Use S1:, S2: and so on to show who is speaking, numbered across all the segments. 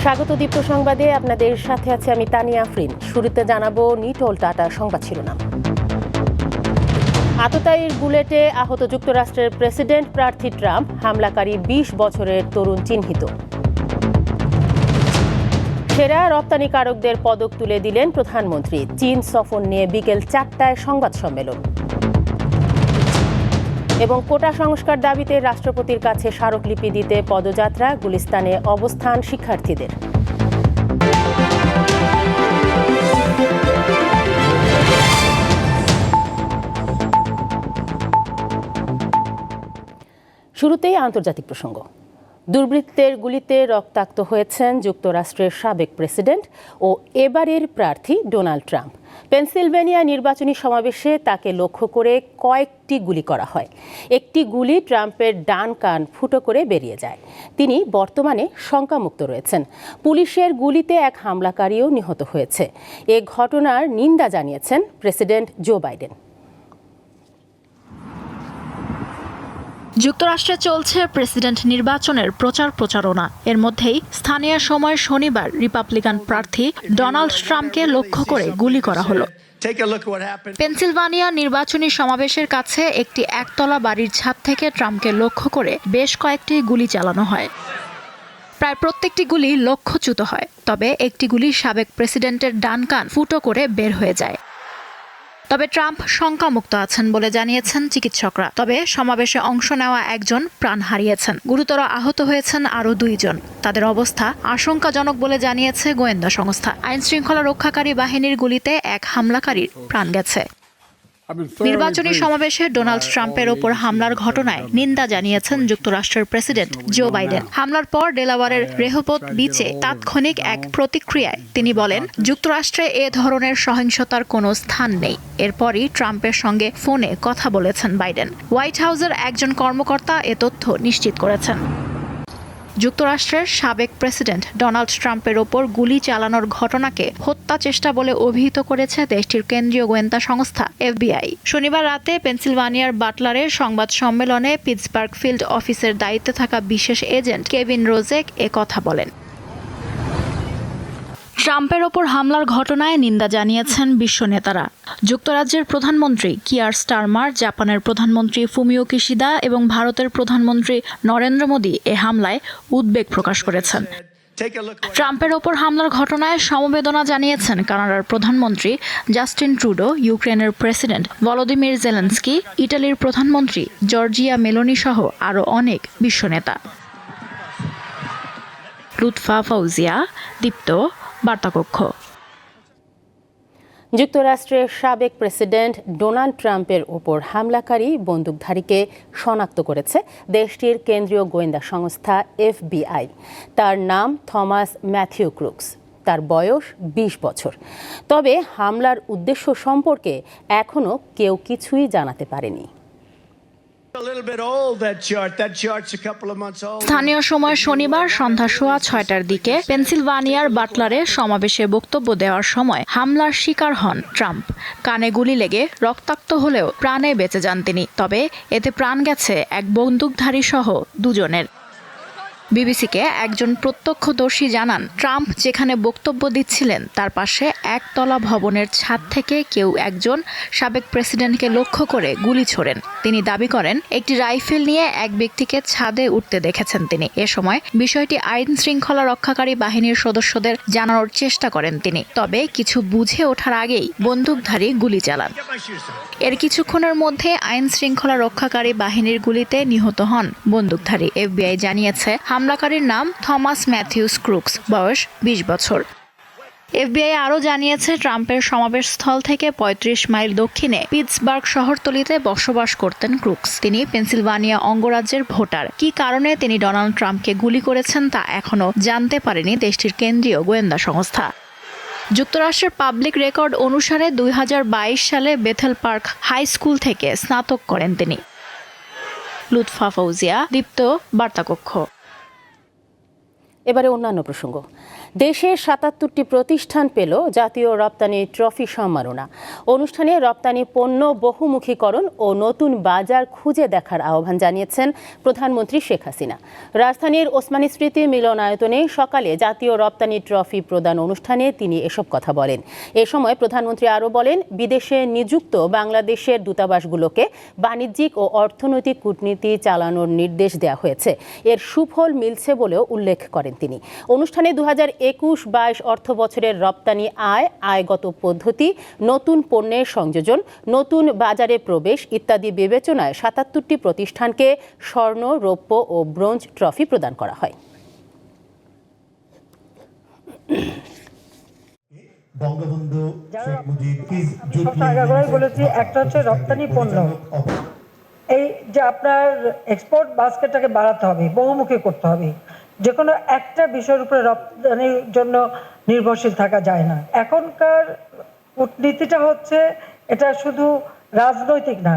S1: স্বাগত দীপ্ত সংবাদে আপনাদের সাথে আছে আমি তানিয়া আফরিন। শুরুতে জানাবো নিটোল টাটা সংবাদ শিরোনাম। আততায়ীর বুলেটে আহত যুক্তরাষ্ট্রের প্রেসিডেন্ট প্রার্থী ট্রাম্প, হামলাকারী ২০ বছরের তরুণ চিহ্নিত। সেরা রপ্তানিকারকদের পদক তুলে দিলেন প্রধানমন্ত্রী। চীন সফর নিয়ে বিকেল ৪টায় সংবাদ সম্মেলন। এবং কোটা সংস্কার দাবিতে রাষ্ট্রপতির কাছে স্মারকলিপি দিতে পদযাত্রা, গুলিস্তানে অবস্থান শিক্ষার্থীদের। শুরুতেই আন্তর্জাতিক প্রসঙ্গ। দুর্বৃত্তের গুলিতে রক্তাক্ত হয়েছেন যুক্তরাষ্ট্রের সাবেক প্রেসিডেন্ট ও এবারের প্রার্থী ডোনাল্ড ট্রাম্প। পেনসিলভেনিয়া নির্বাচনী সমাবেশে তাকে লক্ষ্য করে কয়েকটি গুলি করা হয়। একটি গুলি ট্রাম্পের ডান কান ফুটো করে বেরিয়ে যায়। তিনি বর্তমানে শঙ্কামুক্ত রয়েছেন। পুলিশের গুলিতে এক হামলাকারীও নিহত হয়েছে। এ ঘটনার নিন্দা জানিয়েছেন প্রেসিডেন্ট জো বাইডেন।
S2: যুক্তরাষ্ট্রে চলছে প্রেসিডেন্ট নির্বাচনের প্রচারণা। এর মধ্যেই স্থানীয় সময় শনিবার রিপাবলিকান প্রার্থী ডোনাল্ড ট্রাম্পকে লক্ষ্য করে গুলি করা হলো। পেনসিলভানিয়া নির্বাচনী সমাবেশের কাছে একটি একতলা বাড়ির ছাদ থেকে ট্রাম্পকে লক্ষ্য করে বেশ কয়েকটি গুলি চালানো হয়। প্রায় প্রত্যেকটি গুলি লক্ষ্যচ্যুত হয়, তবে একটি গুলি সাবেক প্রেসিডেন্টের ডান কান ফুটো করে বের হয়ে যায়। তবে ট্রাম্প শঙ্কামুক্ত আছেন বলে জানিয়েছেন চিকিৎসকরা। তবে সমাবেশে অংশ নেওয়া একজন প্রাণ হারিয়েছেন, গুরুতর আহত হয়েছেন আরও ২ জন। তাদের অবস্থা আশঙ্কাজনক বলে জানিয়েছে গোয়েন্দা সংস্থা। আইনশৃঙ্খলা রক্ষাকারী বাহিনীর গুলিতে এক হামলাকারীর প্রাণ গেছে। নির্বাচনী সমাবেশে ডোনাল্ড ট্রাম্পের ওপর হামলার ঘটনায় নিন্দা জানিয়েছেন যুক্তরাষ্ট্রের প্রেসিডেন্ট জো বাইডেন। হামলার পর ডেলাওয়ারের রেহোবোথ বিচে তাৎক্ষণিক এক প্রতিক্রিয়ায় তিনি বলেন, যুক্তরাষ্ট্রে এ ধরনের সহিংসতার কোনো স্থান নেই। এরপরই ট্রাম্পের সঙ্গে ফোনে কথা বলেছেন বাইডেন। হোয়াইট হাউসের একজন কর্মকর্তা এ তথ্য নিশ্চিত করেছেন। যুক্তরাষ্ট্রের সাবেক প্রেসিডেন্ট ডোনাল্ড ট্রাম্পের ওপর গুলি চালানোর ঘটনাকে হত্যা চেষ্টা বলে অভিহিত করেছে দেশটির কেন্দ্রীয় গোয়েন্দা সংস্থা FBI। শনিবার রাতে পেনসিলভানিয়ার বাটলারের সংবাদ সম্মেলনে পিটসবার্গ ফিল্ড অফিসের দায়িত্বে থাকা বিশেষ এজেন্ট কেভিন রোজেক এ কথা বলেন। ট্রাম্পের ওপর হামলার ঘটনায় নিন্দা জানিয়েছেন বিশ্ব নেতারা। যুক্তরাজ্যের প্রধানমন্ত্রী কিয়ার স্টারমার, জাপানের প্রধানমন্ত্রী ফুমিও কিশিদা এবং ভারতের প্রধানমন্ত্রী নরেন্দ্র মোদী এ হামলায় উদ্বেগ প্রকাশ করেছেন। ট্রাম্পের ওপর হামলার ঘটনায় সমবেদনা জানিয়েছেন কানাডার প্রধানমন্ত্রী জাস্টিন ট্রুডো, ইউক্রেনের প্রেসিডেন্ট ভলোদিমির জেলেনস্কি, ইটালির প্রধানমন্ত্রী জর্জিয়া মেলোনি সহ আরও অনেক বিশ্ব নেতা। লুৎফা ফৌজিয়া, দীপ্ত, বার্তাকক্ষ।
S1: যুক্তরাষ্ট্রের সাবেক প্রেসিডেন্ট ডোনাল্ড ট্রাম্পের ওপর হামলাকারী বন্দুকধারীকে শনাক্ত করেছে দেশটির কেন্দ্রীয় গোয়েন্দা সংস্থা FBI। তার নাম থমাস ম্যাথিউ ক্রুকস। তার বয়স ২০ বছর। তবে হামলার উদ্দেশ্য সম্পর্কে এখনও কেউ কিছুই জানাতে পারেনি।
S2: স্থানীয় সময় শনিবার সন্ধ্যা 6:15টার দিকে পেনসিলভানিয়ার বাটলারে সমাবেশে বক্তব্য দেওয়ার সময় হামলার শিকার হন ট্রাম্প। কানে গুলি লেগে রক্তাক্ত হলেও প্রাণে বেঁচে যান তিনি। তবে এতে প্রাণ গেছে এক বন্দুকধারী সহ ২ জনের। বিবিসিকে একজন প্রত্যক্ষদর্শী জানান, ট্রাম্প যেখানে বক্তব্য দিচ্ছিলেন তার পাশে একতলা ভবনের ছাদ থেকে কেউ একজন সাবেক প্রেসিডেন্টকে লক্ষ্য করে গুলি ছোড়েন। তিনি দাবি করেন একটি রাইফেল নিয়ে এক ব্যক্তিকে ছাদে উঠতে দেখেছেন তিনি। এ সময় বিষয়টি আইন শৃঙ্খলা রক্ষাকারী বাহিনীর সদস্যদের জানানোর চেষ্টা করেন তিনি। তবে কিছু বুঝে ওঠার আগেই বন্দুকধারী গুলি চালান। এর কিছুক্ষণের মধ্যে আইন শৃঙ্খলা রক্ষাকারী বাহিনীর গুলিতে নিহত হন বন্দুকধারী। FBI জানিয়েছে হামলাকারীর নাম থমাস ম্যাথিউস ক্রুকস, বয়স ২০ বছর। FBI আরও জানিয়েছে ট্রাম্পের সমাবেশস্থল থেকে ৩৫ মাইল দক্ষিণে পিটসবার্গ শহরতলিতে বসবাস করতেন ক্রুকস। তিনি পেনসিলভানিয়া অঙ্গরাজ্যের ভোটার। কী কারণে তিনি ডোনাল্ড ট্রাম্পকে গুলি করেছেন তা এখনও জানতে পারেনি দেশটির কেন্দ্রীয় গোয়েন্দা সংস্থা। যুক্তরাষ্ট্রের পাবলিক রেকর্ড অনুসারে ২০২২ সালে বেথেল পার্ক হাই স্কুল থেকে স্নাতক করেন তিনি। লুৎফা ফৌজিয়া, দীপ্ত, বার্তাকক্ষ।
S1: এবারে অন্যান্য প্রসঙ্গ। দেশের ৭৭টি প্রতিষ্ঠান পেল জাতীয় রপ্তানি ট্রফি সম্মাননা। অনুষ্ঠানে রপ্তানি পণ্য বহুমুখীকরণ ও নতুন বাজার খুঁজে দেখার আহ্বান জানিয়েছেন প্রধানমন্ত্রী শেখ হাসিনা। রাজধানীর ওসমানী স্মৃতি মিলনায়তনে সকালে জাতীয় রপ্তানি ট্রফি প্রদান অনুষ্ঠানে তিনি এসব কথা বলেন। এ সময় প্রধানমন্ত্রী আরও বলেন, বিদেশে নিযুক্ত বাংলাদেশের দূতাবাসগুলোকে বাণিজ্যিক ও অর্থনৈতিক কূটনীতি চালানোর নির্দেশ দেওয়া হয়েছে। এর সুফল মিলছে বলেও উল্লেখ করেন তিনি। অনুষ্ঠানে 2021-22 অর্থ বছরের রপ্তানি আয়গত পদ্ধতি, নতুন পণ্যের সংযোজন, নতুন বাজারে প্রবেশ ইত্যাদি বিবেচনায় ৭৭টি প্রতিষ্ঠানকে স্বর্ণ, রৌপ্য ও ব্রোঞ্জ ট্রফি প্রদান করা হয়।
S3: বঙ্গবন্ধু শেখ মুজিব
S4: বলেছি, একটা হচ্ছে রপ্তানি পণ্য, এই যে আপনার এক্সপোর্ট বাস্কেটটাকে বাড়াতে হবে, বহুমুখী করতে হবে। যে কোনো একটা বিষয়ের উপরে রপ্তানির জন্য নির্ভরশীল থাকা যায় না। এখনকার কূটনীতিটা হচ্ছে, এটা শুধু রাজনৈতিক না,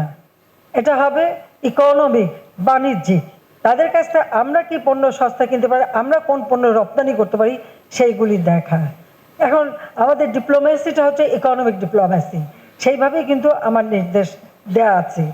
S4: এটা হবে ইকোনমিক, বাণিজ্যিক। তাদের কাছ থেকে আমরা কি পণ্য সস্তা কিনতে পারি, আমরা কোন পণ্য রপ্তানি করতে পারি, সেইগুলি দেখা। এখন আমাদের ডিপ্লোমেসিটা হচ্ছে ইকোনমিক ডিপ্লোমেসি, সেইভাবেই কিন্তু আমার নির্দেশ দেয়া আছে।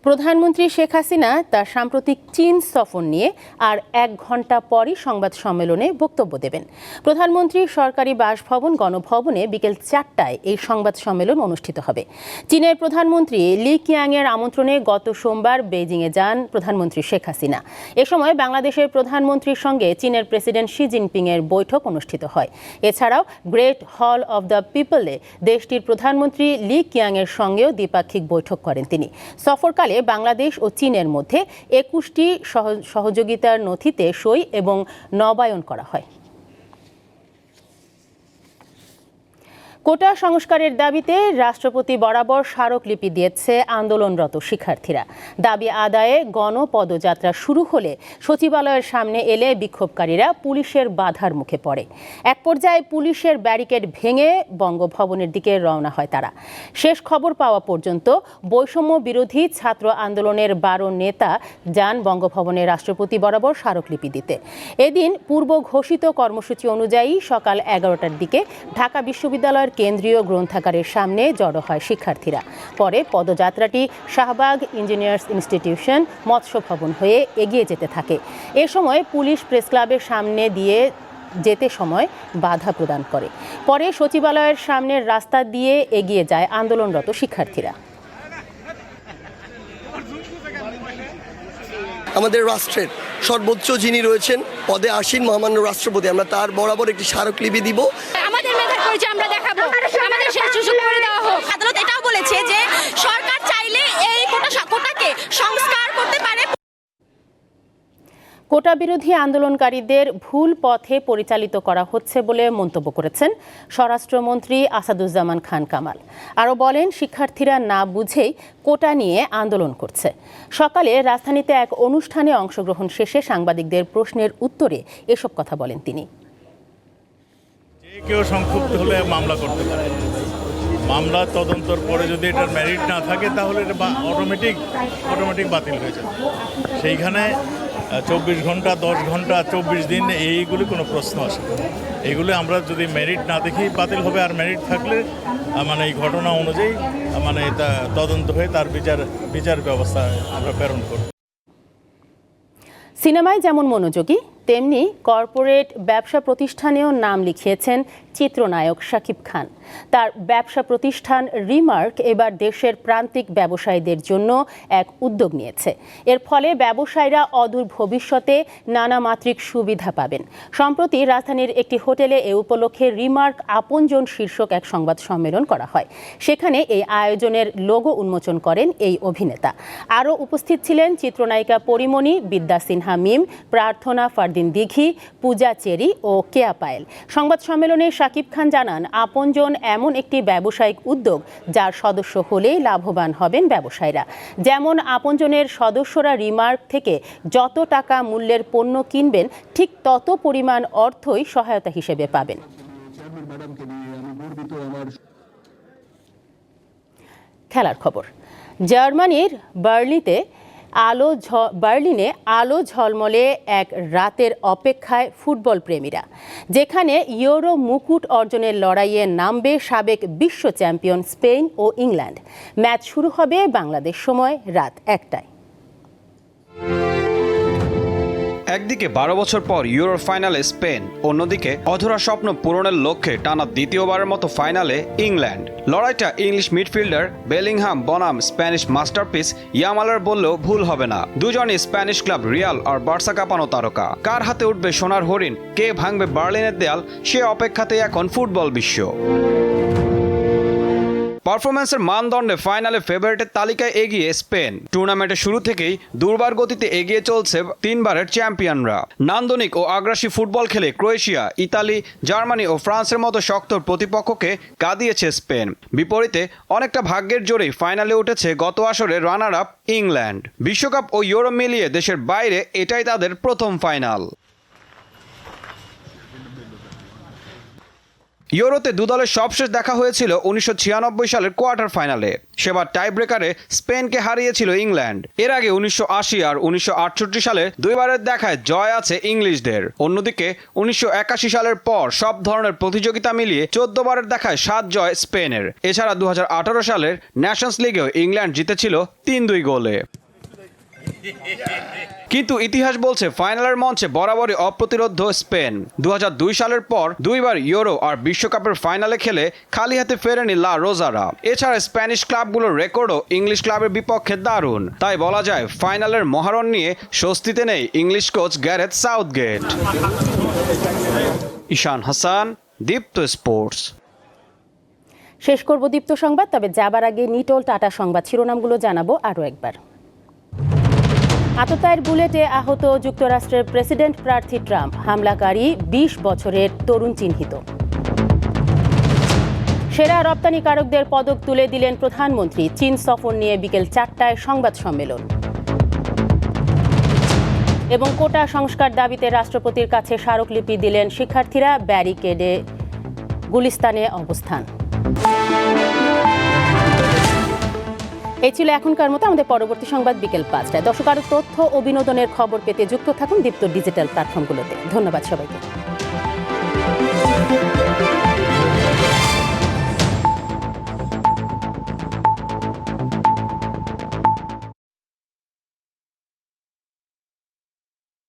S1: প্রধানমন্ত্রী শেখ হাসিনা তার সাম্প্রতিক চীন সফর নিয়ে আর 1 ঘণ্টা পরই সংবাদ সম্মেলনে বক্তব্য দেবেন। প্রধানমন্ত্রী সরকারি বাসভবন গণভবনে বিকেল 4টায় এই সংবাদ সম্মেলন অনুষ্ঠিত হবে। চীনের প্রধানমন্ত্রী লি কিয়াংয়ের আমন্ত্রণে গত সোমবার বেইজিংয়ে যান প্রধানমন্ত্রী শেখ হাসিনা। এ সময় বাংলাদেশের প্রধানমন্ত্রীর সঙ্গে চীনের প্রেসিডেন্ট শি জিনপিংয়ের বৈঠক অনুষ্ঠিত হয়। এছাড়াও গ্রেট হল অব দ্য পিপলে দেশটির প্রধানমন্ত্রী লি কিয়াংয়ের সঙ্গেও দ্বিপাক্ষিক বৈঠক করেন তিনি। সফরকালে বাংলাদেশ ও চীনের মধ্যে 21টি সহযোগিতার নথিতে সই এবং নবায়ন করা হয়। কোটা সংস্কারের দাবিতে রাষ্ট্রপতি বরাবর স্মারকলিপি দিয়েছে আন্দোলনরত শিক্ষার্থীরা। দাবি আদায়ে গণপদযাত্রা শুরু হলে সচিবালয়ের সামনে এলে বিক্ষোভকারীরা পুলিশের বাধার মুখে পড়ে। এক পর্যায়ে পুলিশের ব্যারিকেড ভেঙে বঙ্গভবনের দিকে রওনা হয় তারা। শেষ খবর পাওয়া পর্যন্ত বৈষম্য বিরোধী ছাত্র আন্দোলনের 12 নেতা যান বঙ্গভবনে রাষ্ট্রপতি বরাবর স্মারকলিপি দিতে। এদিন পূর্ব ঘোষিত কর্মসূচি অনুযায়ী সকাল 11টার দিকে ঢাকা বিশ্ববিদ্যালয়ের কেন্দ্রীয় গ্রন্থাগারের সামনে জড়ো হয় শিক্ষার্থীরা। পরে পদযাত্রাটি শাহবাগ ইঞ্জিনিয়ার্স ইনস্টিটিউশন, মৎস্য ভবন হয়ে এগিয়ে যেতে থাকে। এ সময় পুলিশ প্রেস ক্লাবের সামনে দিয়ে যেতে সময় বাধা প্রদান করে। পরে সচিবালয়ের সামনের রাস্তা দিয়ে এগিয়ে যায় আন্দোলনরত শিক্ষার্থীরা।
S5: আমাদের রাষ্ট্রের সর্বোচ্চ যিনি রয়েছেন পদে আসীন মহামান্য রাষ্ট্রপতি, আমরা তার বরাবর একটি স্মারকলিপি দিব।
S6: আমাদের মেধার পরিচয় আমরা দেখাবো, আমাদের শেষ সুযোগ করে দেওয়া হোক। আদালত এটাও বলেছে যে সরকার চাইলে এই কোটাকে সংস্কার করতে পারে।
S1: কোটা বিরোধী আন্দোলনকারীদের ভুল পথে পরিচালিত করা হচ্ছে বলে মন্তব্য করেছেন স্বরাষ্ট্রমন্ত্রী আসাদুজ্জামান খান কামাল। আরও বলেন, শিক্ষার্থীরা না বুঝেই কোটা নিয়ে আন্দোলন করছে। সকালে রাজধানীতে এক অনুষ্ঠানে অংশগ্রহণ শেষে সাংবাদিকদের প্রশ্নের উত্তরে এসব কথা বলেন তিনি।
S7: যে কেউ সংক্ষুব্ধ হলে মামলা করতে পারে। মামলা তদন্তর পরে যদি এটার মেরিট না থাকে তাহলে এটা অটোমেটিক বাতিল হয়ে যাবে। সেইখানে 24 ঘন্টা, 10 ঘন্টা, 24 দিন এইগুলি কোনো প্রশ্ন আসে না। এইগুলি আমরা যদি মেরিট না দেখি বাতিল হবে, আর মেরিট থাকলে মানে এই ঘটনা অনুযায়ী মানে এটা তদন্ত হয়ে তার বিচার ব্যবস্থা আমরা প্রেরণ করব।
S1: সিনেমায় যেমন মনোযোগী, তেমনি কর্পোরেট ব্যবসা প্রতিষ্ঠানেও নাম লিখিয়েছেন চিত্রনায়ক শাকিব খান। তার ব্যবসা প্রতিষ্ঠান রিমার্ক এবার দেশের প্রান্তিক ব্যবসায়ীদের জন্য এক উদ্যোগ নিয়েছে। এর ফলে ব্যবসায়ীরা অদূর ভবিষ্যতে নানা মাত্রিক সুবিধা পাবেন। সম্প্রতি রাজধানীর একটি হোটেলে এ উপলক্ষে রিমার্ক আপনজন শীর্ষক এক সংবাদ সম্মেলন করা হয়। সেখানে এই আয়োজনের লোগো উন্মোচন করেন এই অভিনেতা। আরও উপস্থিত ছিলেন চিত্রনায়িকা পরিমণি, বিদ্যা সিনহা মিম, প্রার্থনা ফারদিন দিঘি, পূজা চেরি ও কেয়া পায়েল। সংবাদ সম্মেলনে শাকিব খান জানান, আপনজন এমন একটি ব্যবসায়িক উদ্যোগ যার সদস্য হলেই লাভবান হবেন ব্যবসায়ীরা। যেমন আপনজনের সদস্যরা রিমার্ক থেকে যত টাকা মূল্যের পণ্য কিনবেন, ঠিক তত পরিমাণ অর্থই সহায়তা হিসেবে পাবেন। খেলার খবর। জার্মানির বার্লিতে বার্লিনে আলো ঝলমলে এক রাতের অপেক্ষায় ফুটবল প্রেমীরা, যেখানে ইউরো মুকুট অর্জনের লড়াইয়ে নামবে সাবেক বিশ্ব চ্যাম্পিয়ন স্পেন ও ইংল্যান্ড। ম্যাচ শুরু হবে বাংলাদেশ সময় রাত 1টায়।
S8: একদিকে 12 বছর পর ইউরো ফাইনালে স্পেন, অন্যদিকে অধরা স্বপ্ন পূরণের লক্ষ্যে টানা দ্বিতীয়বারের মতো ফাইনালে ইংল্যান্ড। লড়াইটা ইংলিশ মিডফিল্ডার বেলিংহাম বনাম স্প্যানিশ মাস্টারপিস ইয়ামালের বললেও ভুল হবে না। দুজনই স্প্যানিশ ক্লাব রিয়াল আর বার্সা কাঁপানো তারকা। কার হাতে উঠবে সোনার হরিণ, কে ভাঙবে বার্লিনের দেয়াল, সে অপেক্ষাতেই এখন ফুটবল বিশ্ব। পারফরম্যান্সের মানদণ্ডে ফাইনালে ফেভারিটের তালিকায় এগিয়ে স্পেন। টুর্নামেন্টের শুরু থেকেই দুর্বার গতিতে এগিয়ে চলছে 3বারের চ্যাম্পিয়নরা। নান্দনিক ও আগ্রাসী ফুটবল খেলে ক্রোয়েশিয়া, ইতালি, জার্মানি ও ফ্রান্সের মতো শক্ত প্রতিপক্ষকে কাঁদিয়েছে স্পেন। বিপরীতে অনেকটা ভাগ্যের জোরেই ফাইনালে উঠেছে গত আসরে রানার আপ ইংল্যান্ড। বিশ্বকাপ ও ইউরো মিলিয়ে দেশের বাইরে এটাই তাদের প্রথম ফাইনাল। ইউরোতে দুদলের সবশেষ দেখা হয়েছিল 1996 সালের কোয়ার্টার ফাইনালে। সেবার টাই ব্রেকারে স্পেনকে হারিয়েছিল ইংল্যান্ড। এর আগে 1980 আর 1968 সালের দুইবারের দেখায় জয় আছে ইংলিশদের। অন্যদিকে 1981 সালের পর সব ধরনের প্রতিযোগিতা মিলিয়ে 14 বারের দেখায় 7 জয় স্পেনের। এছাড়া 2018 সালের ন্যাশনস লিগেও ইংল্যান্ড জিতেছিল 3-2 গোলে। কিন্তু ইতিহাস বলছে ফাইনালের মঞ্চে বরাবরই অপ্রতিরোধ্য স্পেন। 2002 সালের পর দুইবার ইউরো আর বিশ্বকাপের ফাইনালে খেলে খালি হাতে ফেরেনি লা রোজারা। এছাড়া স্প্যানিশ ক্লাবগুলোর রেকর্ডও ইংলিশ ক্লাবের বিপক্ষে দারুণ। তাই বলা যায় ফাইনালের মহারণ নিয়ে স্বস্তিতে নেই ইংলিশ কোচ গ্যারেথ সাউথগেট। ঈশান হাসান, দীপ্ত স্পোর্টস।
S1: শেষ করব দীপ্ত সংবাদ, তবে যাবার আগে নিটোল টাটা সংবাদ শিরোনামগুলো জানাবো আরও একবার। আততায়ীর বুলেটে আহত যুক্তরাষ্ট্রের প্রেসিডেন্ট প্রার্থী ট্রাম্প, হামলাকারী 20 বছরের তরুণ চিহ্নিত। সেরা রপ্তানিকারকদের পদক তুলে দিলেন প্রধানমন্ত্রী। চীন সফর নিয়ে বিকেল 4টায় সংবাদ সম্মেলন। এবং কোটা সংস্কার দাবিতে রাষ্ট্রপতির কাছে স্মারকলিপি দিলেন শিক্ষার্থীরা। ব্যারিকেডে গুলিস্তানে অবস্থান। এই ছিল এখনকার মতো। আমাদের পরবর্তী সংবাদ বিকেল 5টায়। দর্শক, আরও তথ্য ও বিনোদনের খবর পেতে যুক্ত থাকুন দীপ্ত ডিজিটাল প্ল্যাটফর্মগুলোতে। ধন্যবাদ সবাইকে।